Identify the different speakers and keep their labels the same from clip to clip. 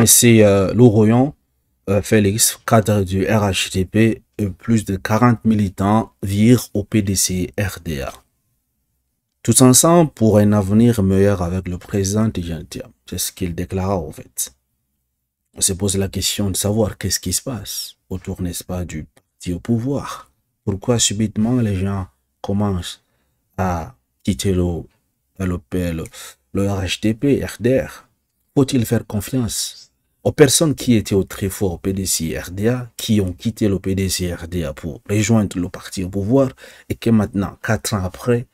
Speaker 1: c'est Loroyan Félix, cadre du RHDP, et plus de 40 militants virent au PDC RDA. Tous ensemble pour un avenir meilleur avec le président Tidjane Thiam. C'est ce qu'il déclara en fait. On se pose la question de savoir qu'est-ce qui se passe autour, n'est-ce pas, du parti au pouvoir. Pourquoi subitement les gens commencent à quitter le RHDP, RDR? Faut-il faire confiance aux personnes qui étaient au très fort au PDC RDA, qui ont quitté le PDC RDA pour rejoindre le parti au pouvoir et qui maintenant, 4 ans après,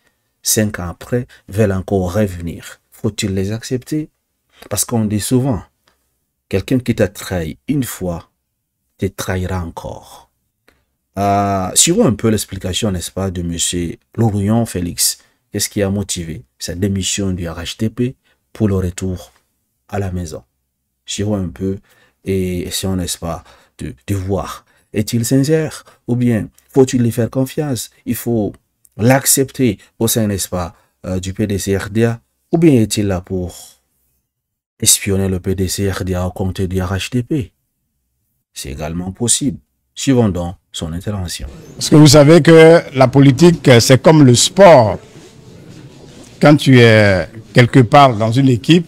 Speaker 1: 5 ans après, veulent encore revenir? Faut-il les accepter? Parce qu'on dit souvent, quelqu'un qui t'a trahi une fois, te trahira encore. Suivons un peu l'explication, n'est-ce pas, de M. Loroyan Félix. Qu'est-ce qui a motivé sa démission du RHDP pour le retour à la maison? Suivons un peu et essayons, n'est-ce pas, de voir. Est-il sincère ou bien faut-il lui faire confiance? Il faut l'accepter au sein, n'est-ce pas, du PDC RDA, ou bien est-il là pour espionner le PDC RDA au compte du RHDP? C'est également possible. Suivons donc son intervention.
Speaker 2: Parce que vous savez que la politique, c'est comme le sport. Quand tu es quelque part dans une équipe,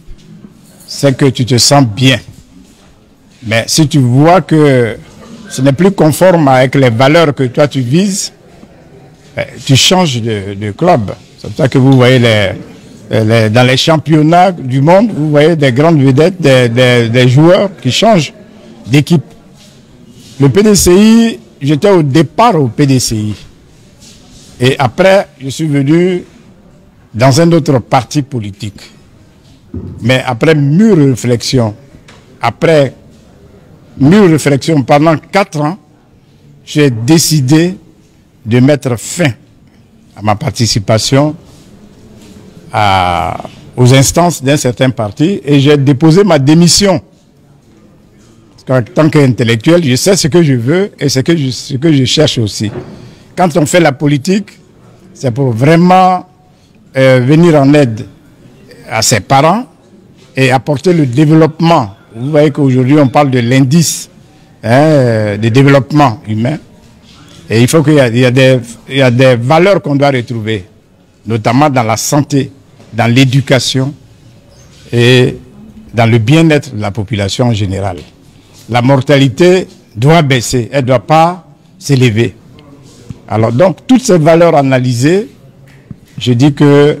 Speaker 2: c'est que tu te sens bien. Mais si tu vois que ce n'est plus conforme avec les valeurs que toi tu vises, tu changes de club. C'est pour ça que vous voyez dans les championnats du monde, vous voyez des grandes vedettes, des joueurs qui changent d'équipe. Le PDCI, j'étais au départ au PDCI. Et après, je suis venu dans un autre parti politique. Mais après mûre réflexion, pendant 4 ans, j'ai décidé de mettre fin à ma participation aux instances d'un certain parti et j'ai déposé ma démission. En tant qu'intellectuel, je sais ce que je veux et ce que je cherche aussi. Quand on fait la politique, c'est pour vraiment venir en aide à ses parents et apporter le développement. Vous voyez qu'aujourd'hui, on parle de l'indice de développement humain. Et il faut qu'il y a des valeurs qu'on doit retrouver, notamment dans la santé, dans l'éducation et dans le bien-être de la population en général. La mortalité doit baisser, elle ne doit pas s'élever. Alors donc, toutes ces valeurs analysées, je dis que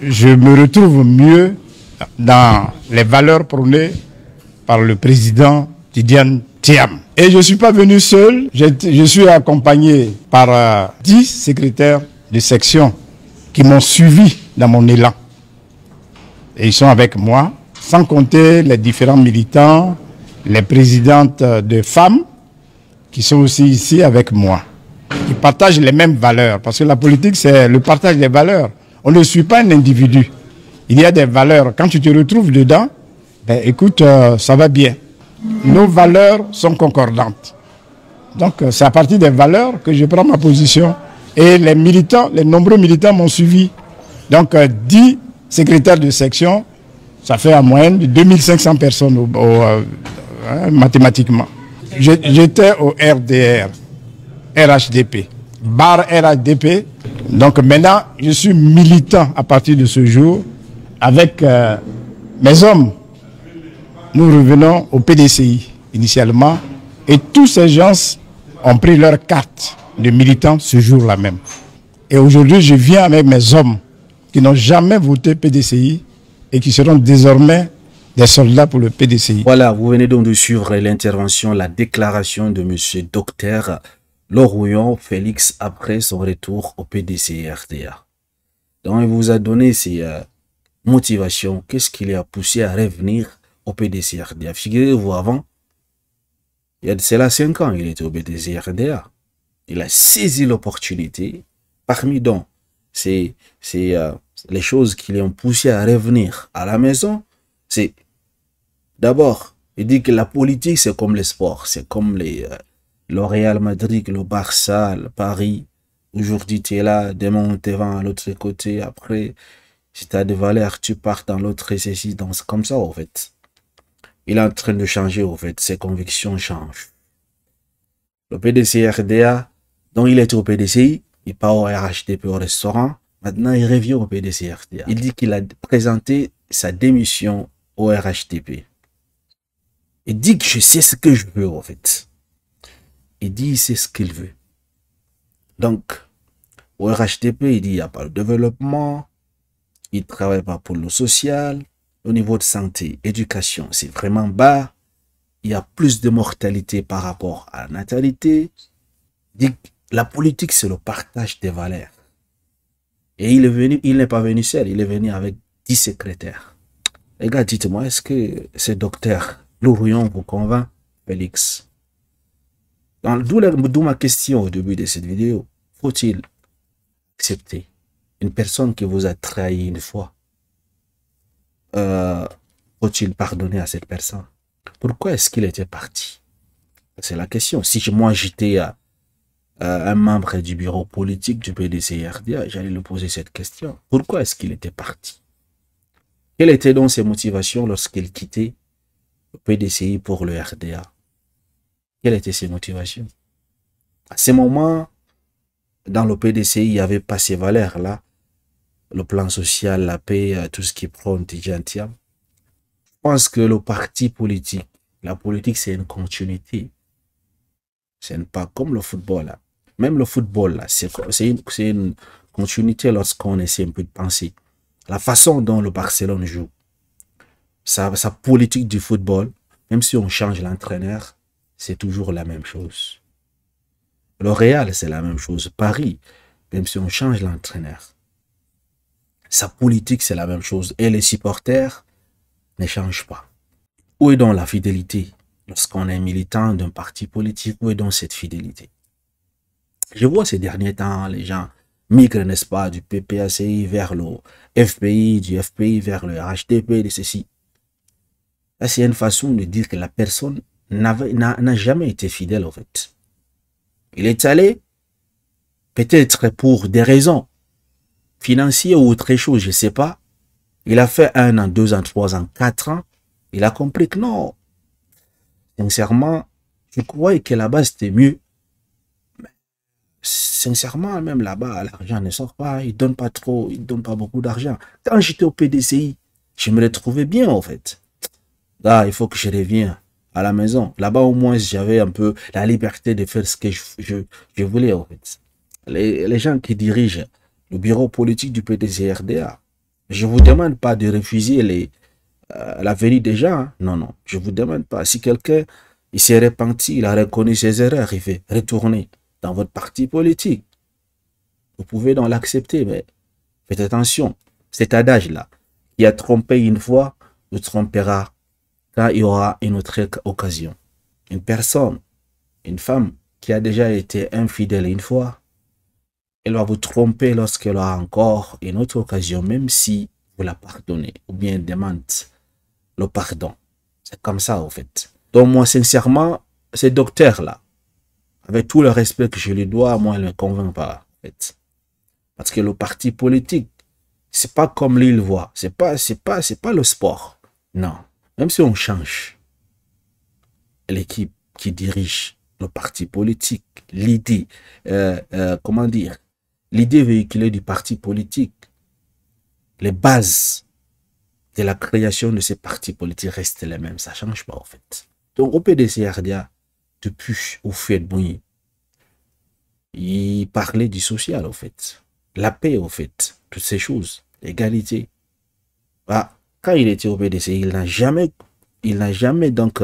Speaker 2: je me retrouve mieux dans les valeurs prônées par le président Tidjane Thiam. Et je ne suis pas venu seul, je suis accompagné par 10 secrétaires de section qui m'ont suivi dans mon élan. Et ils sont avec moi, sans compter les différents militants, les présidentes de femmes qui sont aussi ici avec moi. Ils partagent les mêmes valeurs, parce que la politique, c'est le partage des valeurs. On ne suit pas un individu. Il y a des valeurs. Quand tu te retrouves dedans, ben écoute, ça va bien. Nos valeurs sont concordantes. Donc, c'est à partir des valeurs que je prends ma position. Et les militants, les nombreux militants m'ont suivi. Donc, 10 secrétaires de section, ça fait en moyenne 2500 personnes mathématiquement. J'étais au RDR, RHDP, barre RHDP. Donc maintenant, je suis militant à partir de ce jour avec mes hommes. Nous revenons au PDCI initialement et tous ces gens ont pris leur carte de militant ce jour-là même. Et aujourd'hui, je viens avec mes hommes qui n'ont jamais voté PDCI et qui seront désormais des soldats pour le PDCI.
Speaker 1: Voilà, vous venez donc de suivre l'intervention, la déclaration de M. Dr Loroyan Félix après son retour au PDC RDA. Donc, il vous a donné ses motivations. Qu'est-ce qui l'a poussé à revenir au PDC RDA? Figurez-vous, avant, c'est là 5 ans, il était au PDC RDA. Il a saisi l'opportunité. Parmi donc les choses qui l'ont poussé à revenir à la maison, c'est d'abord, il dit que la politique, c'est comme le sport, c'est comme le Real Madrid, le Barça, le Paris. Aujourd'hui, tu es là, demain, tu vas à l'autre côté. Après, si tu as des valeurs, tu pars dans l'autre, c'est comme ça, en fait. il est en train de changer, au fait. Ses convictions changent. Le PDC RDA, donc il était au PDCI, il part au RHDP au restaurant. Maintenant, il revient au PDC RDA. Il dit qu'il a présenté sa démission au RHDP. Il dit que je sais ce que je veux, en fait. Il dit c'est ce qu'il veut. Donc, au RHDP, il dit il n'y a pas de développement, il ne travaille pas pour le social, au niveau de santé, éducation, c'est vraiment bas, il y a plus de mortalité par rapport à la natalité. Il dit que la politique, c'est le partage des valeurs. Et il est venu, il n'est pas venu seul, il est venu avec 10 secrétaires. Les gars, dites-moi, est-ce que ce docteur Lourion vous convainc, Félix? D'où ma question au début de cette vidéo. Faut-il accepter une personne qui vous a trahi une fois? Faut-il pardonner à cette personne? Pourquoi est-ce qu'il était parti? C'est la question. Si moi j'étais un membre du bureau politique du PDC-RDA, j'allais lui poser cette question. Pourquoi est-ce qu'il était parti? Quelles étaient donc ses motivations lorsqu'il quittait le PDCI pour le RDA? Quelles étaient ses motivations? À ce moment, dans le PDCI, il n'y avait pas ces valeurs-là. Le plan social, la paix, tout ce qui prône Tidjane Thiam. Je pense que le parti politique, la politique, c'est une continuité. C'est pas comme le football. Là. Même le football, là, c'est une continuité lorsqu'on essaie un peu de penser. La façon dont le Barcelone joue, sa politique du football, même si on change l'entraîneur, c'est toujours la même chose. Le Real, c'est la même chose. Paris, même si on change l'entraîneur, sa politique, c'est la même chose. Et les supporters ne changent pas. Où est donc la fidélité? Lorsqu'on est militant d'un parti politique, où est donc cette fidélité? Je vois ces derniers temps, les gens migrent, n'est-ce pas, du PPACI vers le FPI, du FPI vers le RHDP, de ceci. Là, c'est une façon de dire que la personne n'a jamais été fidèle, en fait. Il est allé, peut-être pour des raisons financières ou autre chose, je ne sais pas. Il a fait 1 an, 2 ans, 3 ans, 4 ans. Il a compris que non. Sincèrement, je croyais que là-bas, c'était mieux. Mais, sincèrement, même là-bas, l'argent ne sort pas. Ils ne donnent pas trop, ils ne donnent pas beaucoup d'argent. Quand j'étais au PDCI, je me retrouvais bien, en fait. Là, il faut que je revienne à la maison. Là-bas, au moins, j'avais un peu la liberté de faire ce que je voulais, en fait. Les gens qui dirigent le bureau politique du PDC-RDA, je ne vous demande pas de refuser la venue des gens. Hein. Non, non, je ne vous demande pas. Si quelqu'un il s'est repenti, il a reconnu ses erreurs, il fait retourner dans votre parti politique. Vous pouvez donc l'accepter, mais faites attention. Cet adage-là, qui a trompé une fois, vous trompera quand il y aura une autre occasion. Une personne, une femme qui a déjà été infidèle une fois, elle va vous tromper lorsqu'elle aura encore une autre occasion, même si vous la pardonnez ou bien demande le pardon. C'est comme ça, en fait. Donc, moi, sincèrement, ce docteur-là, avec tout le respect que je lui dois, moi, il ne me convainc pas, en fait. Parce que le parti politique, c'est pas comme lui, il voit. C'est pas le sport. Non. Même si on change l'équipe qui dirige le parti politique, l'idée, comment dire, l'idée véhiculée du parti politique, les bases de la création de ces partis politiques restent les mêmes. Ça ne change pas, en fait. Donc, au PDC-RDA, depuis au fait Bouilly, il parlait du social, en fait. La paix, en fait. Toutes ces choses. L'égalité. Bah, quand il était au PDC, il n'a jamais donc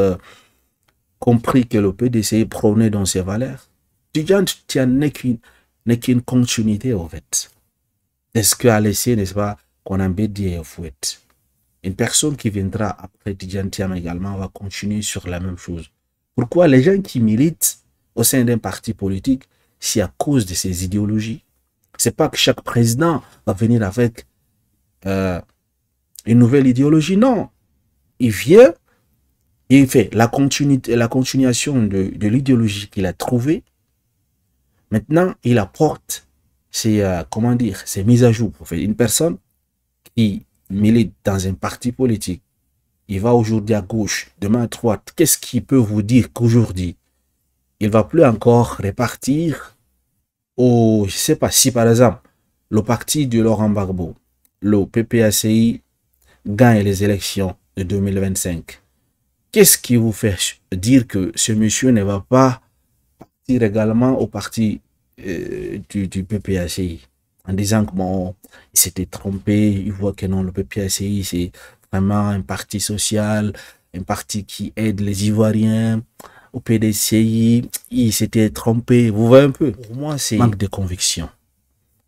Speaker 1: compris que le PDC prônait dans ses valeurs. Tidjane Thiam n'est qu'une continuité, en fait. Est-ce qu'à laisser, n'est-ce pas, qu'on a dit au fouet. Une personne qui viendra après Tidjane Thiam également va continuer sur la même chose. Pourquoi les gens qui militent au sein d'un parti politique, c'est à cause de ces idéologies. C'est pas que chaque président va venir avec une nouvelle idéologie, non. Il vient, il fait la continuation de l'idéologie qu'il a trouvée. Maintenant, il apporte ses, comment dire, ses mises à jour. Une personne qui milite dans un parti politique, il va aujourd'hui à gauche, demain à droite, qu'est-ce qui peut vous dire qu'aujourd'hui, il va plus encore répartir au, je sais pas, si par exemple, le parti de Laurent Gbagbo, le PPACI, gagne les élections de 2025. Qu'est-ce qui vous fait dire que ce monsieur ne va pas partir également au parti du PPACI en disant que bon, il s'était trompé, il voit que non, le PPACI c'est vraiment un parti social, un parti qui aide les Ivoiriens. Au PDCI, il s'était trompé. Vous voyez un peu. Pour moi, c'est manque de conviction.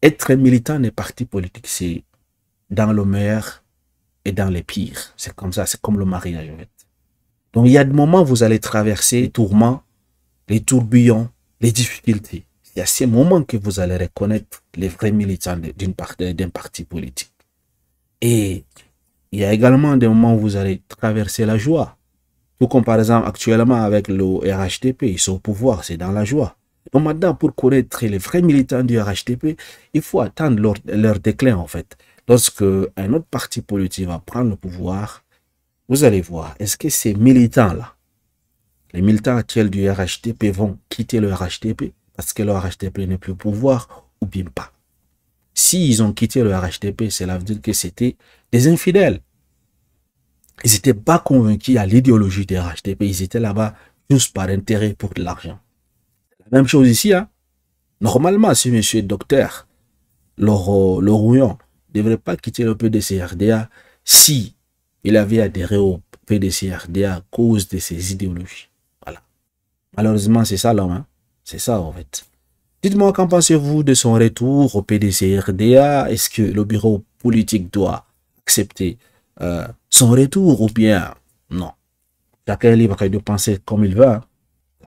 Speaker 1: Être militant des partis politiques, c'est dans le meilleur et dans les pires. C'est comme ça, c'est comme le mariage. En fait. Donc, il y a des moments où vous allez traverser les tourments, les tourbillons, les difficultés. Il y a ces moments que vous allez reconnaître les vrais militants d'un parti politique. Et il y a également des moments où vous allez traverser la joie. Tout comme par exemple actuellement avec le RHDP, ils sont au pouvoir, c'est dans la joie. Donc maintenant, pour connaître les vrais militants du RHDP, il faut attendre leur déclin en fait. Lorsque un autre parti politique va prendre le pouvoir, vous allez voir, est-ce que ces militants-là, les militants actuels du RHDP vont quitter le RHDP parce que le RHDP n'est plus au pouvoir ou bien pas. S'ils ont quitté le RHDP, cela veut dire que c'était des infidèles. Ils n'étaient pas convaincus à l'idéologie des RHDP. Ils étaient là-bas juste par intérêt pour de l'argent. La même chose ici. Hein? Normalement, si monsieur docteur le Rouillon ne devrait pas quitter le PDC-RDA si il avait adhéré au PDC-RDA à cause de ses idéologies. Voilà. Malheureusement, c'est ça l'homme. Hein? C'est ça en fait. Dites-moi, qu'en pensez-vous de son retour au PDC-RDA? Est-ce que le bureau politique doit accepter son retour ou bien non? Chacun est libre de penser comme il veut. Hein.